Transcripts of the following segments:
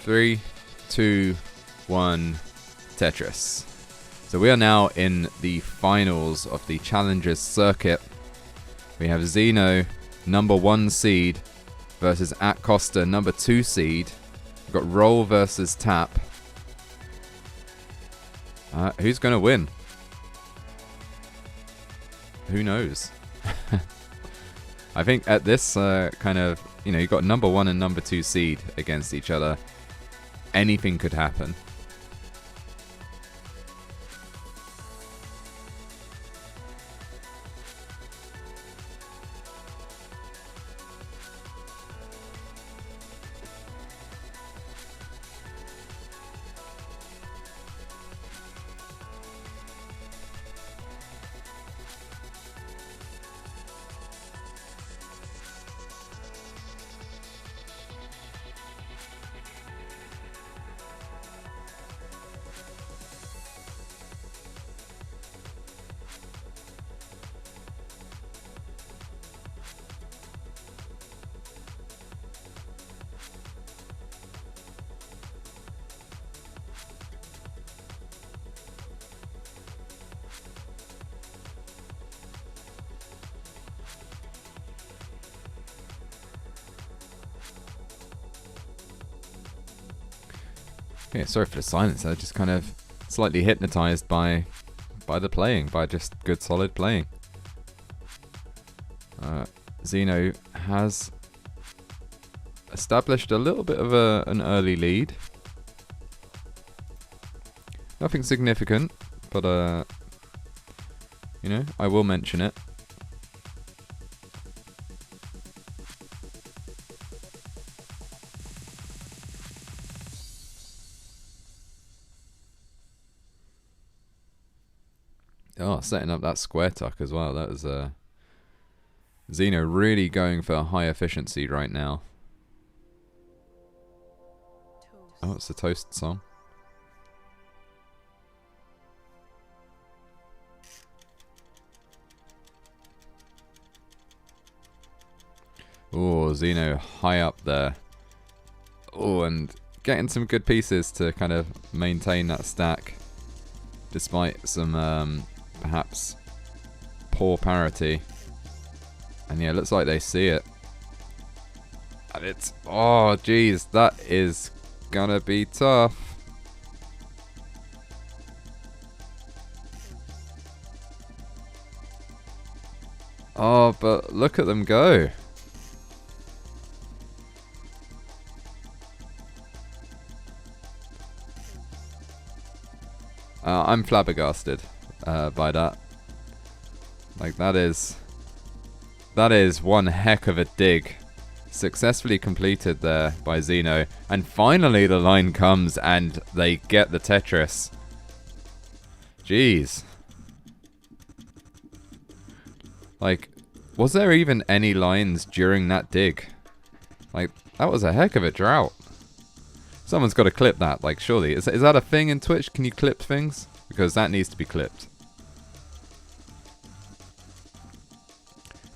3, 2, 1, Tetris. So we are now in the finals of the Challengers circuit. We have Xeno, number 1 seed, versus atkoster, number 2 seed. We've got Roll versus Tap. Who's going to win? Who knows? I think at this kind of, you've got number 1 and number 2 seed against each other. Anything could happen. Yeah, sorry for the silence. I just kind of slightly hypnotized by the playing, by just good solid playing. Xeno has established a little bit of an early lead. Nothing significant, but I will mention it. Oh, setting up that square tuck as well. That was Xeno really going for high efficiency right now. Oh, it's the Toast song. Oh, Xeno high up there. Oh, and getting some good pieces to kind of maintain that stack, despite some perhaps poor parity. And yeah, it looks like they see it. And it's... oh, geez, that is gonna be tough. Oh, but look at them go. I'm flabbergasted by that. Like, that is one heck of a dig. Successfully completed there by Xeno. And finally the line comes and they get the Tetris. Jeez. Like, was there even any lines during that dig? Like, that was a heck of a drought. Someone's got to clip that, like, surely. Is that a thing in Twitch? Can you clip things? Because that needs to be clipped.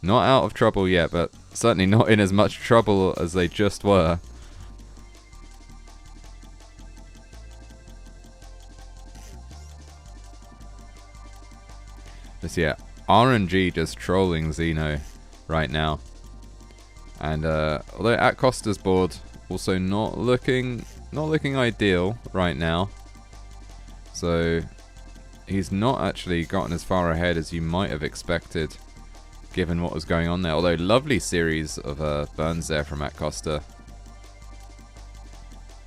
Not out of trouble yet, but certainly not in as much trouble as they just were. Just, yeah, RNG just trolling Xeno right now. And although atkoster's board also not looking ideal right now. So he's not actually gotten as far ahead as you might have expected, given what was going on there. Although lovely series of burns there from atkoster.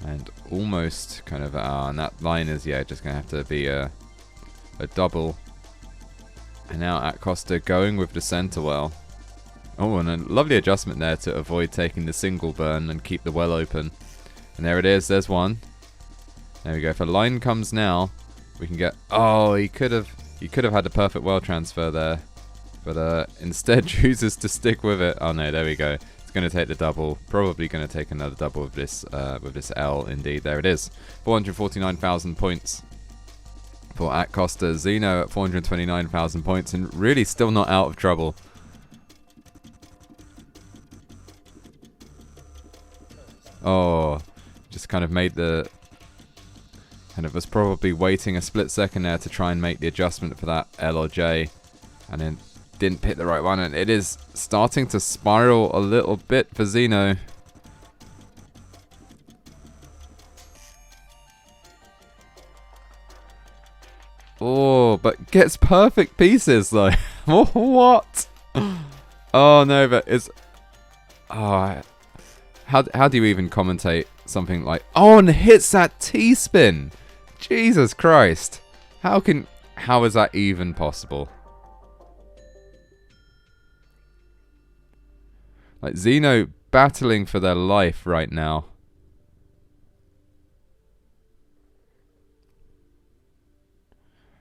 And almost kind of, and that line is, yeah, just going to have to be a double. And now atkoster going with the center well. Oh, and a lovely adjustment there to avoid taking the single burn and keep the well open. And there it is, there's one. There we go. If a line comes now, we can get... oh, he could have had the perfect well transfer there. But instead chooses to stick with it. Oh no, there we go. It's going to take the double. Probably going to take another double with this L, indeed. There it is. 449,000 points for atkoster. Xeno at 429,000 points and really still not out of trouble. Oh, Just kind of made the... Kind of was probably waiting a split second there to try and make the adjustment for that L or J. And then didn't pick the right one. And it is starting to spiral a little bit for Xeno. Oh, but gets perfect pieces though. What? Oh no, but it's... Oh, how do you even commentate something like... Oh, and hits that T-spin! Jesus Christ. How is that even possible? Like, Xeno battling for their life right now.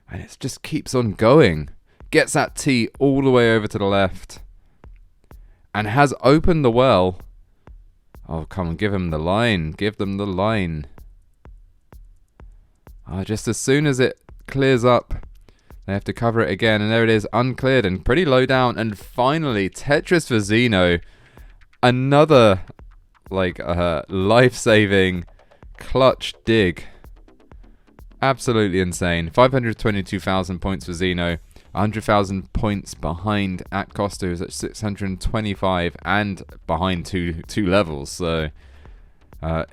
And it just keeps on going. Gets that T all the way over to the left. And has opened the well. Oh, come on, give him the line. Give them the line. Just as soon as it clears up, they have to cover it again. And there it is, uncleared and pretty low down. And finally, Tetris for Xeno. Another, like, life-saving clutch dig. Absolutely insane. 522,000 points for Xeno. 100,000 points behind atkoster, who's at 625 and behind two levels. So, yeah,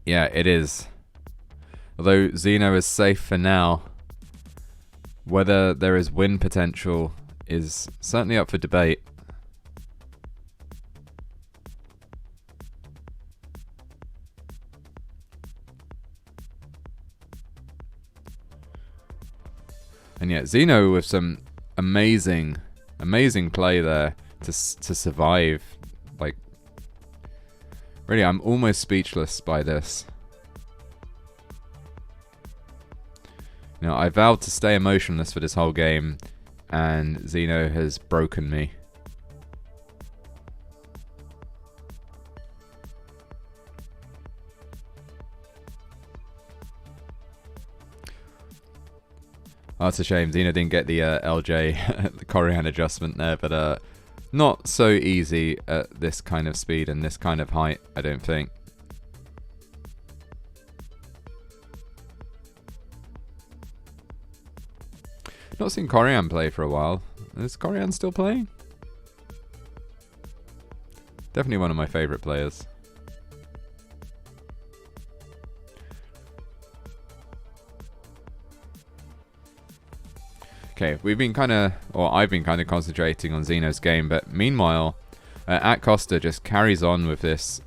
it is. Although Xeno is safe for now, whether there is win potential is certainly up for debate. And yet, Xeno with some amazing play there to survive. Like, really, I'm almost speechless by this. You know, I vowed to stay emotionless for this whole game, and Xeno has broken me. Oh, it's a shame Xeno didn't get the LJ, the Corian adjustment there, but not so easy at this kind of speed and this kind of height, I don't think. Not seen Corian play for a while. Is Corian still playing? Definitely one of my favorite players. Okay, we've been kind of, or I've been kind of concentrating on Xeno's game, but meanwhile, atkoster just carries on with this,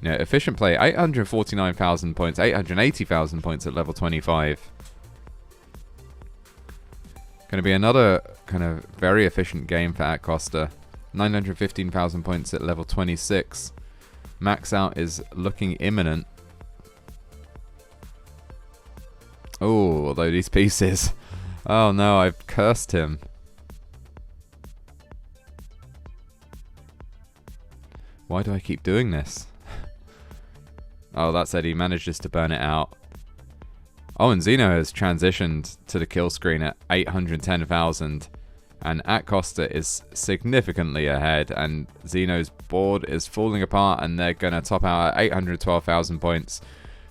you know, efficient play. 849,000 points, 880,000 points at level 25. Going to be another kind of very efficient game for atkoster. 915,000 points at level 26. Max out is looking imminent. Oh, although these pieces... Oh no, I've cursed him. Why do I keep doing this? Oh, that said, he manages to burn it out. Oh, and Xeno has transitioned to the kill screen at 810,000. And atkoster is significantly ahead. And Xeno's board is falling apart. And they're going to top out at 812,000 points.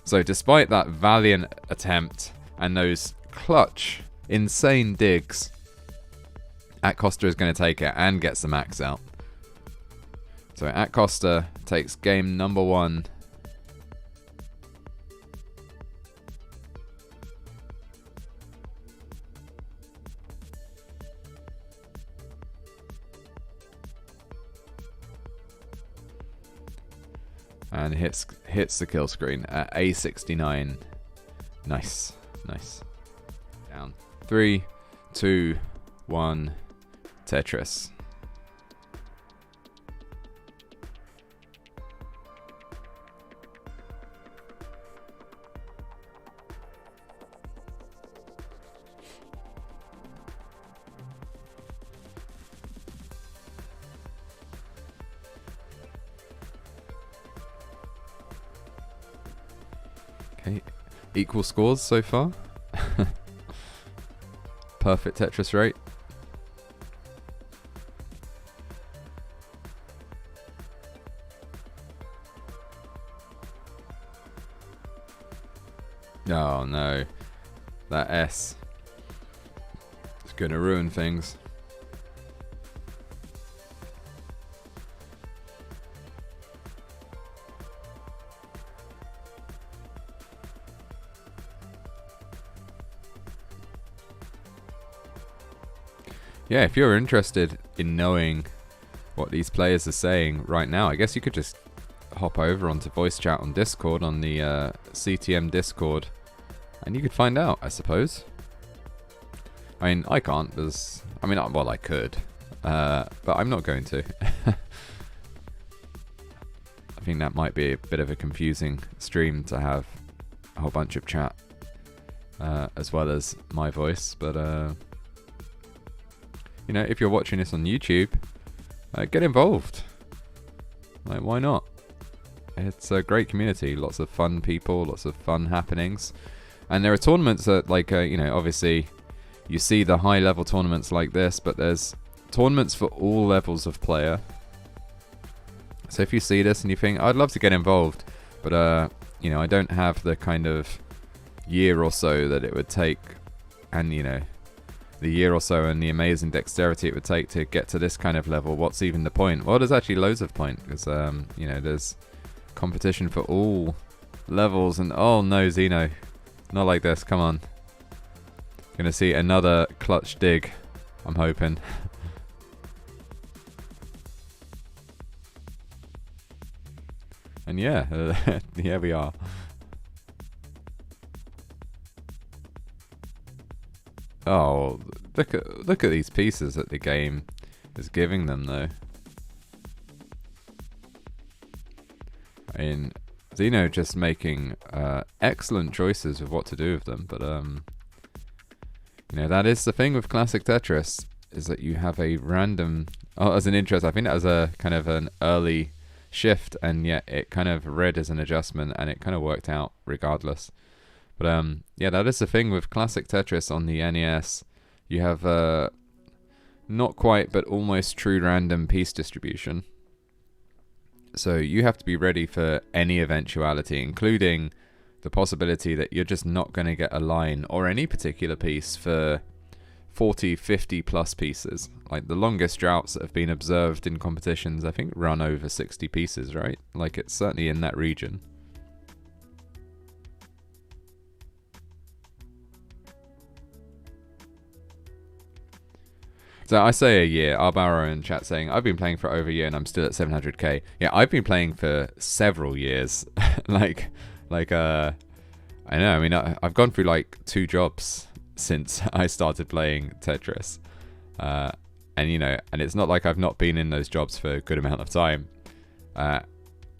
So despite that valiant attempt and those clutch... insane digs, atkoster is going to take it and gets the max out. So atkoster takes game number 1. And hits the kill screen at A69. Nice, nice. Down. 3, 2, 1, Tetris. Okay, equal scores so far. Perfect Tetris rate. Oh no. That S is going to ruin things. Yeah, if you're interested in knowing what these players are saying right now, I guess you could just hop over onto voice chat on Discord, on the CTM Discord, and you could find out, I suppose. I mean, I can't, because... I mean, well, I could, but I'm not going to. I think that might be a bit of a confusing stream to have a whole bunch of chat, as well as my voice, but... you know, if you're watching this on YouTube, get involved. Like, why not? It's a great community, lots of fun people, lots of fun happenings. And there are tournaments that, like, you know, obviously you see the high level tournaments like this, but there's tournaments for all levels of player. So if you see this and you think, I'd love to get involved, but, you know, I don't have the kind of year or so that it would take, and, you know, the year or so and the amazing dexterity it would take to get to this kind of level, what's even the point? Well, there's actually loads of point, because, you know, there's competition for all levels, and oh no, Xeno. Not like this, come on. Gonna see another clutch dig, I'm hoping. And yeah, here we are. Oh, look at these pieces that the game is giving them, though. I mean, Xeno just making excellent choices of what to do with them, but you know, that is the thing with classic Tetris, is that you have a random... Oh, as an interest, I think that was a kind of an early shift, and yet it kind of read as an adjustment, and it kind of worked out regardless. But yeah, that is the thing with classic Tetris on the NES. You have not quite, but almost true random piece distribution. So you have to be ready for any eventuality, including the possibility that you're just not going to get a line or any particular piece for 40, 50 plus pieces. Like the longest droughts that have been observed in competitions, I think, run over 60 pieces, right? Like it's certainly in that region. So I say a year. Arbaro in chat saying, I've been playing for over a year and I'm still at 700k. Yeah, I've been playing for several years. like, I know, I mean, I've gone through like 2 jobs since I started playing Tetris. And, you know, and it's not like I've not been in those jobs for a good amount of time. Yeah,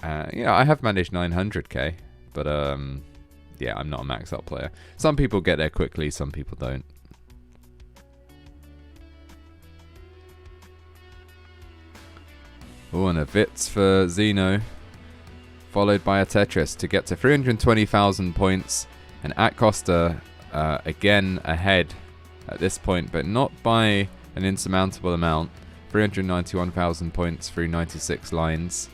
I have managed 900k, but, yeah, I'm not a max out player. Some people get there quickly, some people don't. Oh, and a Vits for Xeno, followed by a Tetris to get to 320,000 points. And atkoster again ahead at this point, but not by an insurmountable amount. 391,000 points through 96 lines.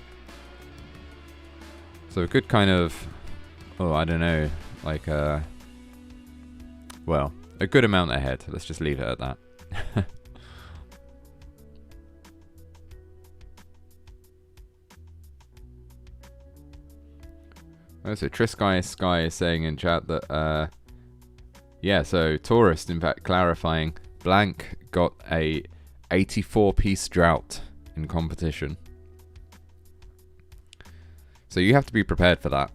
So a good kind of, oh, I don't know, like well, a good amount ahead. Let's just leave it at that. Oh, so Trisky Sky is saying in chat that, yeah, so Tourist, in fact, clarifying, Blank got a 84-piece drought in competition. So you have to be prepared for that.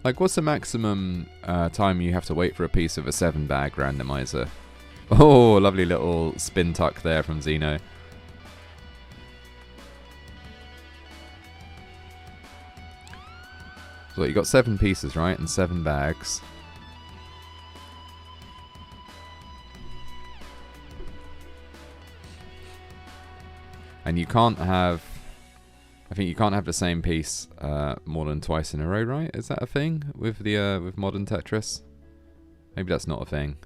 Like, what's the maximum time you have to wait for a piece of a 7-bag randomizer? Oh, lovely little spin tuck there from Xeno. So you got 7 pieces, right? And 7 bags. And you can't have... I think you can't have the same piece more than twice in a row, right? Is that a thing with the with modern Tetris? Maybe that's not a thing.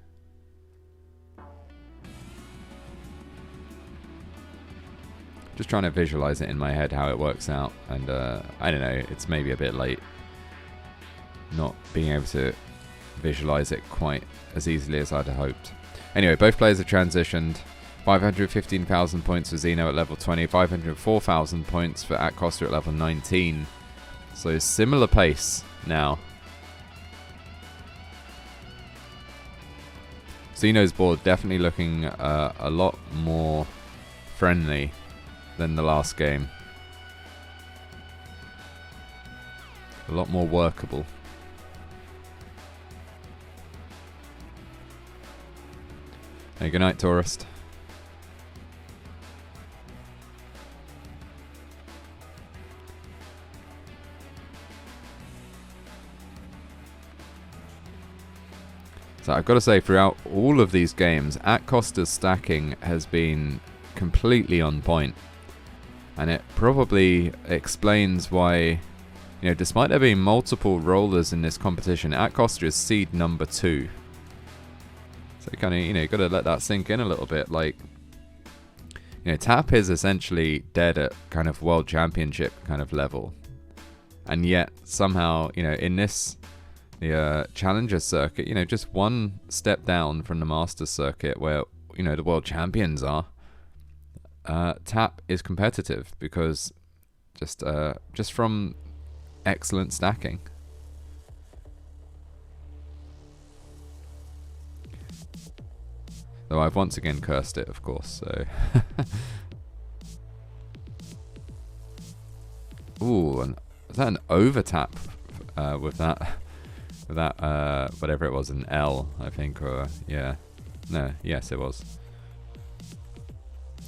Just trying to visualize it in my head how it works out, and I don't know, it's maybe a bit late not being able to visualize it quite as easily as I'd hoped. Anyway, both players have transitioned. 515,000 points for Xeno at level 20, 504,000 points for atkoster at level 19. So similar pace now. Xeno's board definitely looking a lot more friendly than the last game. A lot more workable. Hey, good night, tourist. So I've got to say, throughout all of these games, atkoster's stacking has been completely on point. And it probably explains why, you know, despite there being multiple rollers in this competition, atkoster is seed number 2. So kind of, you know, you got to let that sink in a little bit. Like, you know, Tap is essentially dead at kind of world championship kind of level. And yet, somehow, you know, in this, the challenger circuit, you know, just one step down from the Masters circuit where, you know, the world champions are, Tap is competitive because just from excellent stacking. Though I've once again cursed it, of course, so... Ooh, is that an over tap with that, whatever it was, an L, I think, or, yeah. No, yes, it was.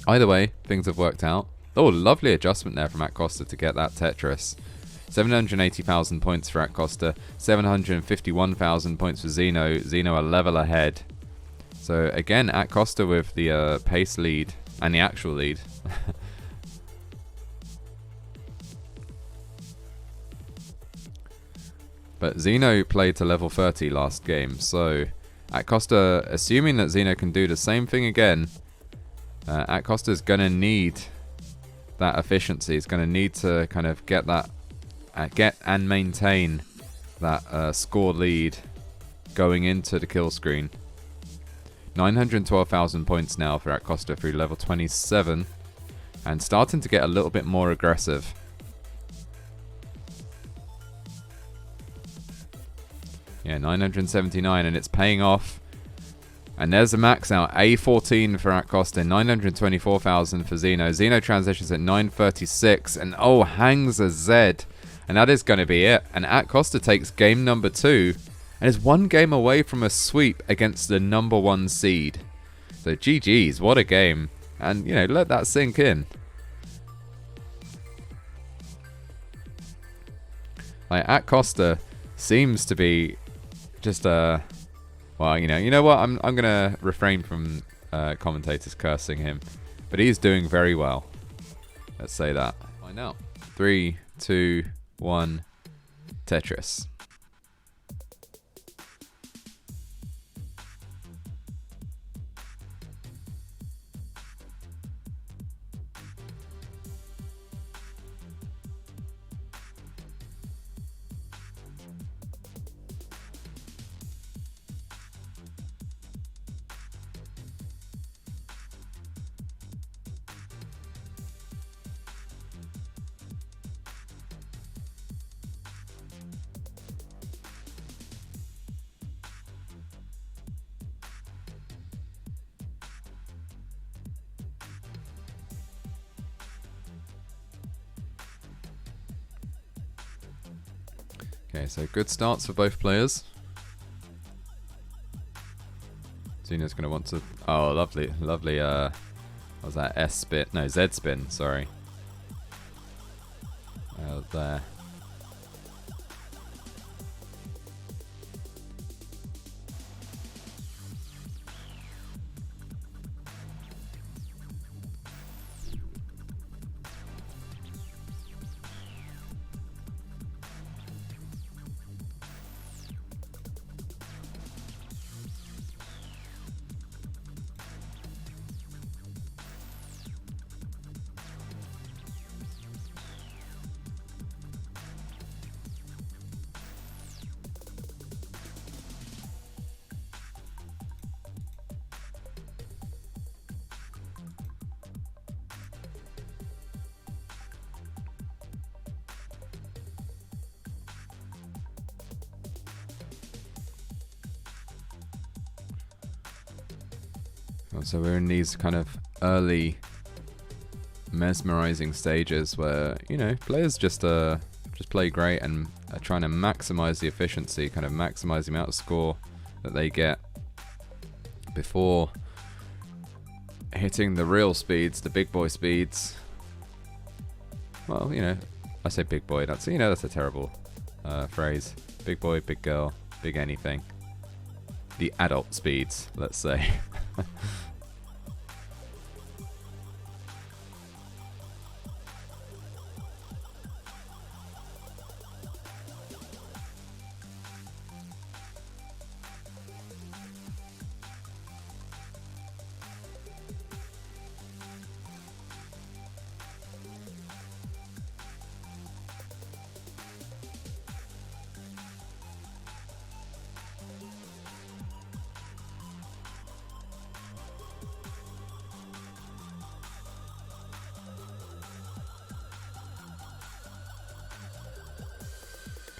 Either way, things have worked out. Oh, lovely adjustment there from atkoster to get that Tetris. 780,000 points for atkoster, 751,000 points for Xeno. Xeno a level ahead. So again, atkoster with the pace lead and the actual lead. But Xeno played to level 30 last game, so atkoster, assuming that Xeno can do the same thing again, atkoster's gonna need that efficiency. He's gonna need to kind of get that, get and maintain that score lead going into the kill screen. 912,000 points now for atkoster through level 27, and starting to get a little bit more aggressive. Yeah, 979, and it's paying off. And there's the max out. A14 for atkoster, 924,000 for Xeno. Xeno transitions at 936, and oh, hangs a Z. And that is going to be it. And atkoster takes game number 2, and is one game away from a sweep against the number 1 seed. So GG's, what a game. And, you know, let that sink in. Like, atkoster seems to be just well, you know what? I'm gonna refrain from commentators cursing him, but he's doing very well. Let's say that. Find out. 3, 2, 1, Tetris. Okay, so good starts for both players. Xeno's going to want to... Oh, lovely, lovely, what was that? S spin? No, Z spin, sorry. There. So we're in these kind of early mesmerizing stages where, you know, players just play great and are trying to maximize the efficiency, kind of maximize the amount of score that they get before hitting the real speeds, the big boy speeds. Well, you know, I say big boy, that's, you know, that's a terrible phrase. Big boy, big girl, big anything. The adult speeds, let's say.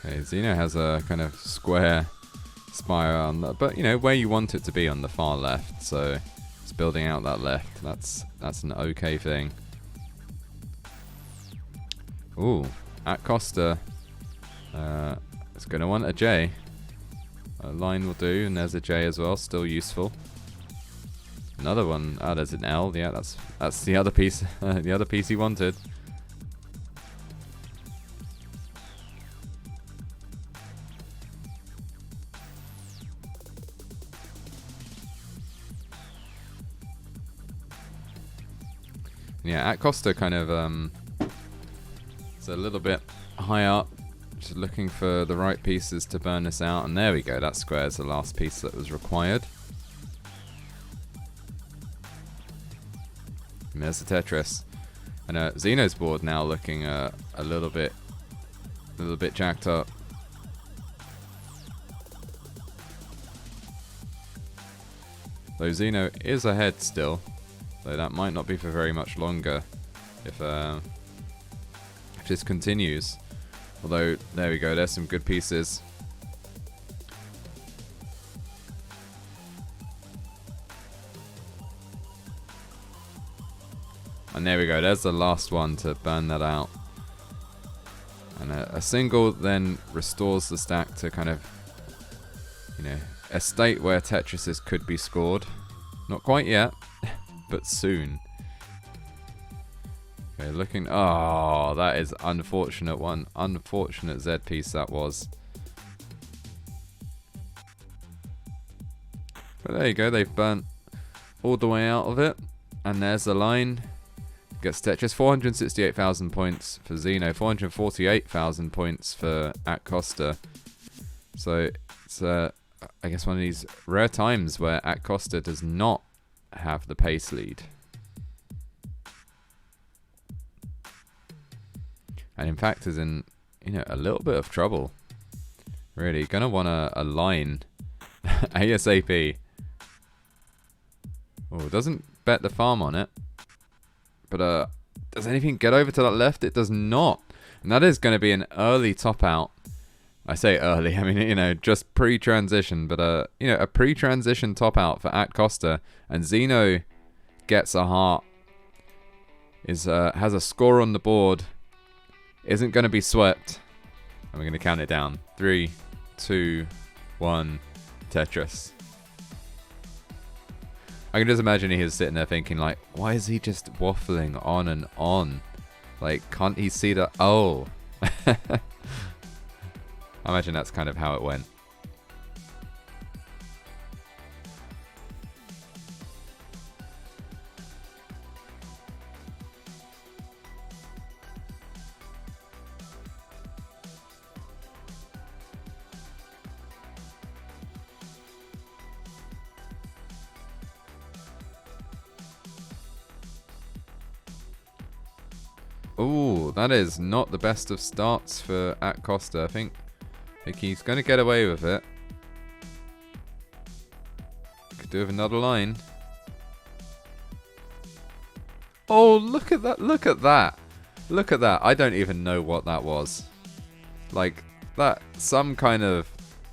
Okay, Xeno has a kind of square spire on that, but you know, where you want it to be on the far left, so it's building out that left. That's an okay thing. Ooh, atkoster is going to want a J. A line will do, and there's a J as well, still useful. Another one. Ah, there's an L. Yeah, that's the other piece. The other piece he wanted. Yeah, atkoster kind of it's a little bit high up, just looking for the right pieces to burn this out, and there we go. That square is the last piece that was required. And there's the Tetris, and Xeno's board now looking a little bit jacked up. Though Xeno is ahead still. So that might not be for very much longer if this continues. Although, there we go, there's some good pieces. And there we go, there's the last one to burn that out. And a single then restores the stack to kind of, you know, a state where Tetrises could be scored. Not quite yet. But soon. Okay, looking. Oh, that is unfortunate one. Unfortunate Z piece that was. But there you go. They've burnt all the way out of it, and there's the line. Gets Tetris 468,000 points for Xeno, 448,000 points for atkoster. So it's I guess one of these rare times where atkoster does not have the pace lead, and in fact is in, you know, a little bit of trouble. Really gonna want a line ASAP. Oh, doesn't bet the farm on it, but does anything get over to that left? It does not, and that is going to be an early top out. I say early, I mean, you know, just pre-transition, but you know, a pre-transition top out for atkoster, and Xeno gets a heart, has a score on the board, isn't going to be swept, and we're going to count it down. 3, 2, 1, Tetris. I can just imagine he is sitting there thinking, like, why is he just waffling on and on? Like, can't he see that? Oh. I imagine that's kind of how it went. Ooh, that is not the best of starts for atkoster. I think he's going to get away with it. Could do with another line. Oh, look at that. Look at that. Look at that. I don't even know what that was. Like, that, some kind of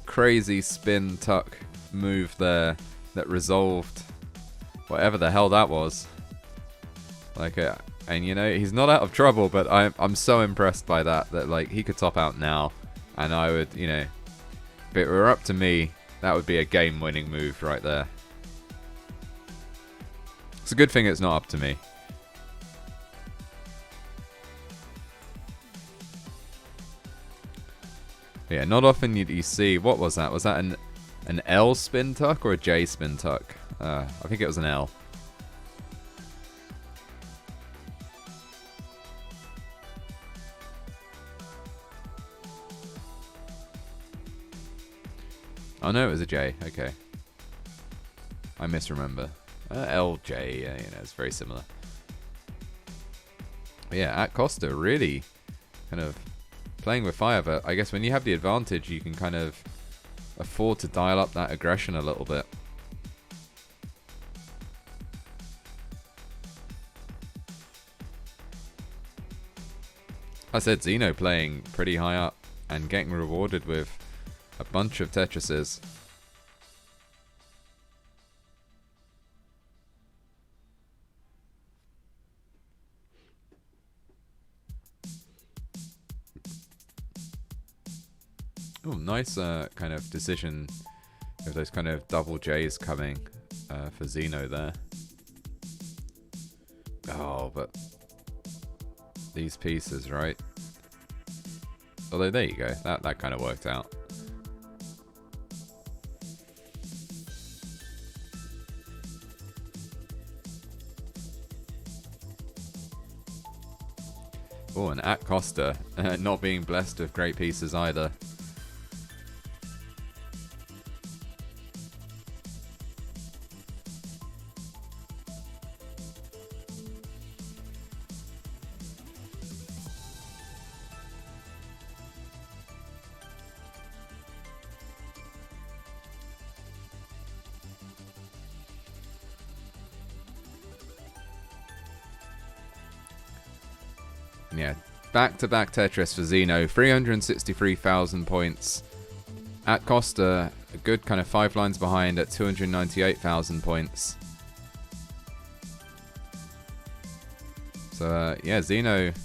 crazy spin tuck move there that resolved whatever the hell that was. Like, and you know, he's not out of trouble, but I'm so impressed by that like he could top out now, and I would, you know, if it were up to me, that would be a game-winning move right there. It's a good thing it's not up to me. Yeah, not often you see, what was that? Was that an L spin tuck or a J spin tuck? I think it was an L. Oh no, it was a J. Okay. I misremember. LJ, yeah, you know, it's very similar. But yeah, atkoster really kind of playing with fire, but I guess when you have the advantage, you can kind of afford to dial up that aggression a little bit. I said Xeno playing pretty high up and getting rewarded with a bunch of Tetrises. Oh, nice kind of decision with those kind of double J's coming for Xeno there. Oh, but these pieces, right? Although there you go, that kind of worked out. Oh, and atkoster not being blessed with great pieces either. Yeah, back-to-back Tetris for Xeno, 363,000 points. Atkoster, a good kind of 5 lines behind at 298,000 points. So, yeah, Xeno,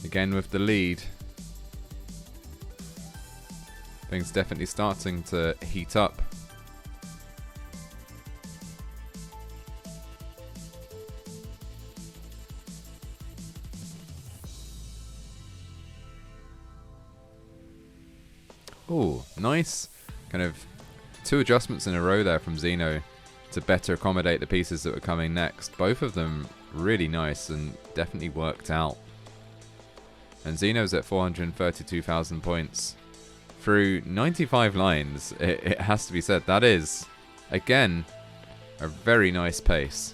again with the lead. Things definitely starting to heat up. Oh, nice. Kind of 2 adjustments in a row there from Xeno to better accommodate the pieces that were coming next. Both of them really nice and definitely worked out. And Xeno's at 432,000 points through 95 lines. It has to be said, that is, again, a very nice pace.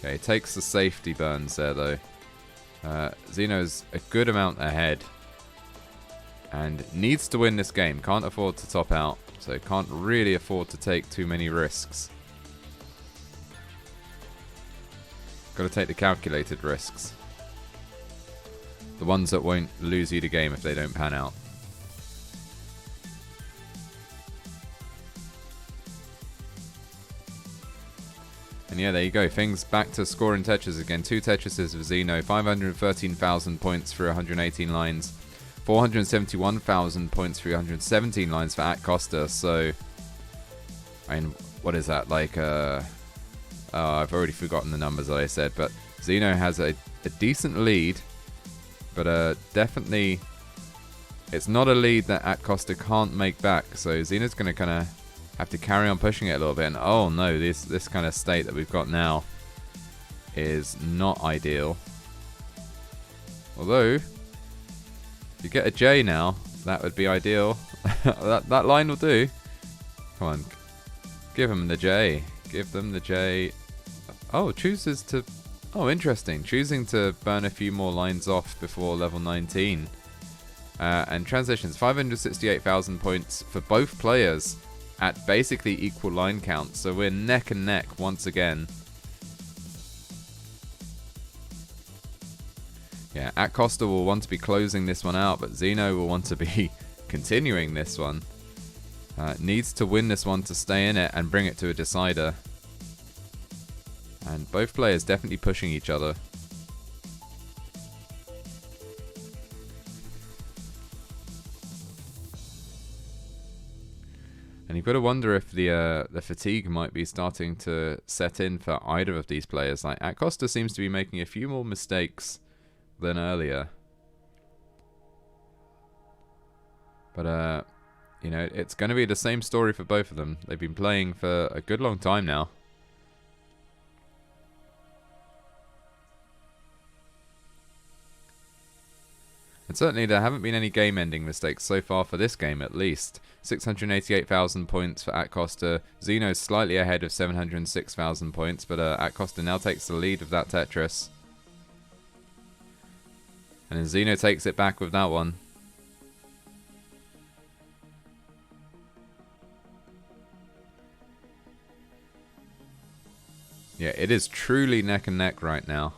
Okay, takes the safety burns there though. Xeno's a good amount ahead. And needs to win this game. Can't afford to top out. So can't really afford to take too many risks. Got to take the calculated risks. The ones that won't lose you the game if they don't pan out. And yeah, there you go. Things back to scoring Tetris again. 2 Tetrises of Xeno. 513,000 points for 118 lines. 471,000 points for 117 lines for atkoster. So, I mean, what is that? Like, I've already forgotten the numbers that I said. But Xeno has a decent lead. But definitely, it's not a lead that atkoster can't make back. So Xeno's going to kind of have to carry on pushing it a little bit. And oh no, this kind of state that we've got now is not ideal. Although, if you get a J now, that would be ideal. that line will do. Come on. Give them the J. Give them the J. Oh, chooses to... Oh, interesting. Choosing to burn a few more lines off before level 19. And transitions. 568,000 points for both players at basically equal line count. So we're neck and neck once again. Yeah, atkoster will want to be closing this one out, but Xeno will want to be continuing this one. Needs to win this one to stay in it and bring it to a decider. And both players definitely pushing each other. And you've got to wonder if the fatigue might be starting to set in for either of these players. Like, atkoster seems to be making a few more mistakes than earlier. But, you know, it's going to be the same story for both of them. They've been playing for a good long time now. And certainly there haven't been any game-ending mistakes so far for this game, at least. 688,000 points for atkoster. Xeno's slightly ahead of 706,000 points, but atkoster now takes the lead of that Tetris. And then Xeno takes it back with that one. Yeah, it is truly neck and neck right now.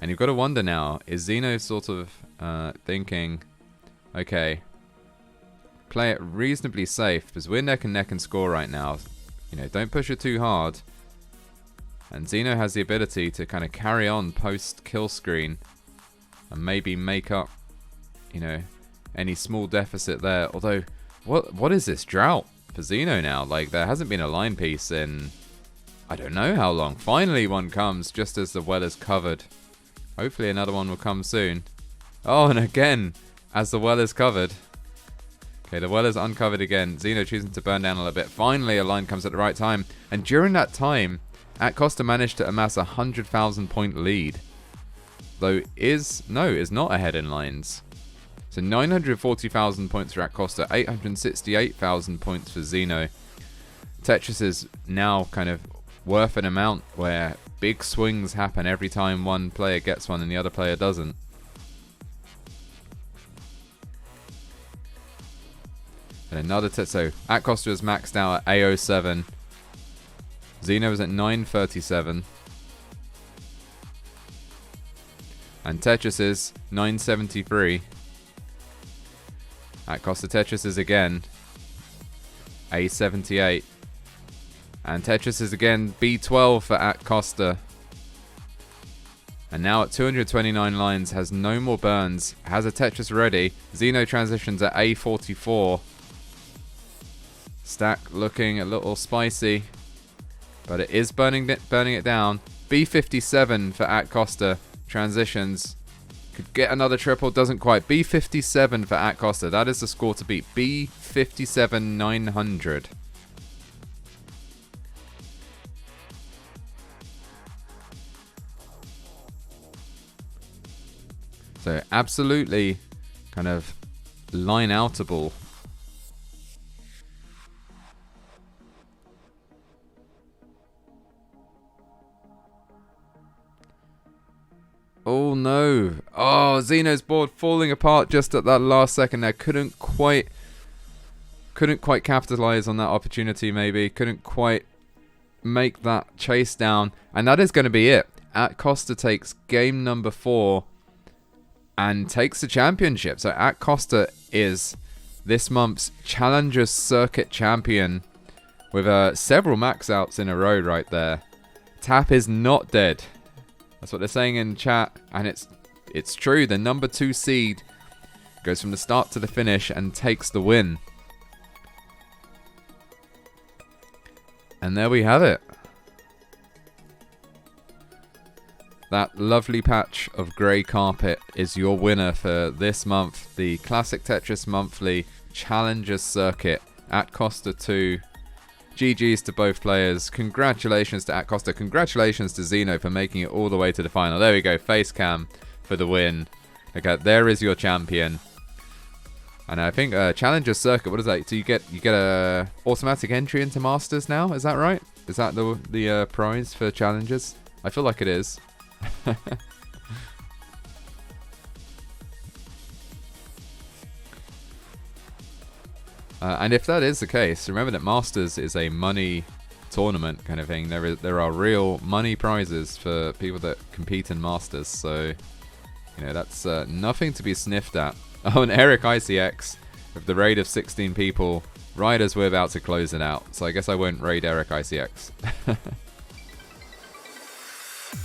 And you've got to wonder now, is Xeno sort of thinking, okay, play it reasonably safe, because we're neck and neck in score right now. You know, don't push it too hard. And Xeno has the ability to kind of carry on post-kill screen and maybe make up, you know, any small deficit there. Although, what is this drought for Xeno now? Like, there hasn't been a line piece in, I don't know how long. Finally one comes just as the well is covered. Hopefully another one will come soon. Oh, and again, as the well is covered. Okay, the well is uncovered again. Xeno choosing to burn down a little bit. Finally, a line comes at the right time. And during that time, atkoster managed to amass a 100,000 point lead. Though is not ahead in lines. So 940,000 points for atkoster, 868,000 points for Xeno. Tetris is now kind of worth an amount where big swings happen every time one player gets one and the other player doesn't. And another so atkoster is maxed out at A07. Xeno is at 937. And Tetris is 973. Atkoster Tetris is again A78. And Tetris is again B12 for atkoster. And now at 229 lines, has no more burns, has a Tetris ready. Xeno transitions at A44. Stack looking a little spicy, but it is burning it down. B57 for atkoster. Transitions. Could get another triple, doesn't quite. B57 for atkoster. That is the score to beat. B57 900. So absolutely kind of line-outable. Oh no. Oh, Xeno's board falling apart just at that last second there. Couldn't quite capitalize on that opportunity maybe. Couldn't quite make that chase down. And that is going to be it. Atkoster takes game number 4 and takes the championship. So atkoster is this month's Challengers Circuit champion with several max outs in a row right there. Tap is not dead. That's what they're saying in chat, and it's true. The number 2 seed goes from the start to the finish and takes the win. And there we have it. That lovely patch of grey carpet is your winner for this month. The Classic Tetris Monthly Challengers Circuit. Atkoster 2. GG's to both players. Congratulations to atkoster. Congratulations to Xeno for making it all the way to the final. There we go. Face cam for the win. Okay, there is your champion. And I think Challengers Circuit, what is that? So you get a automatic entry into Masters now? Is that right? Is that the prize for Challengers? I feel like it is. And if that is the case, remember that Masters is a money tournament kind of thing. There are real money prizes for people that compete in Masters. So, you know, that's nothing to be sniffed at. Oh, and Eric ICX, with the raid of 16 people, right as we're about to close it out. So I guess I won't raid Eric ICX.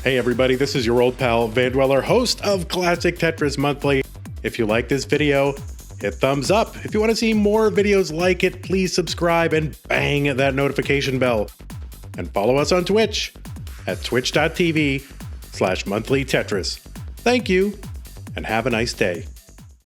Hey everybody, this is your old pal Vandweller, host of Classic Tetris Monthly. If you like this video, hit thumbs up. If you want to see more videos like it, please subscribe and bang that notification bell. And follow us on Twitch at twitch.tv/monthlytetris. Thank you, and have a nice day.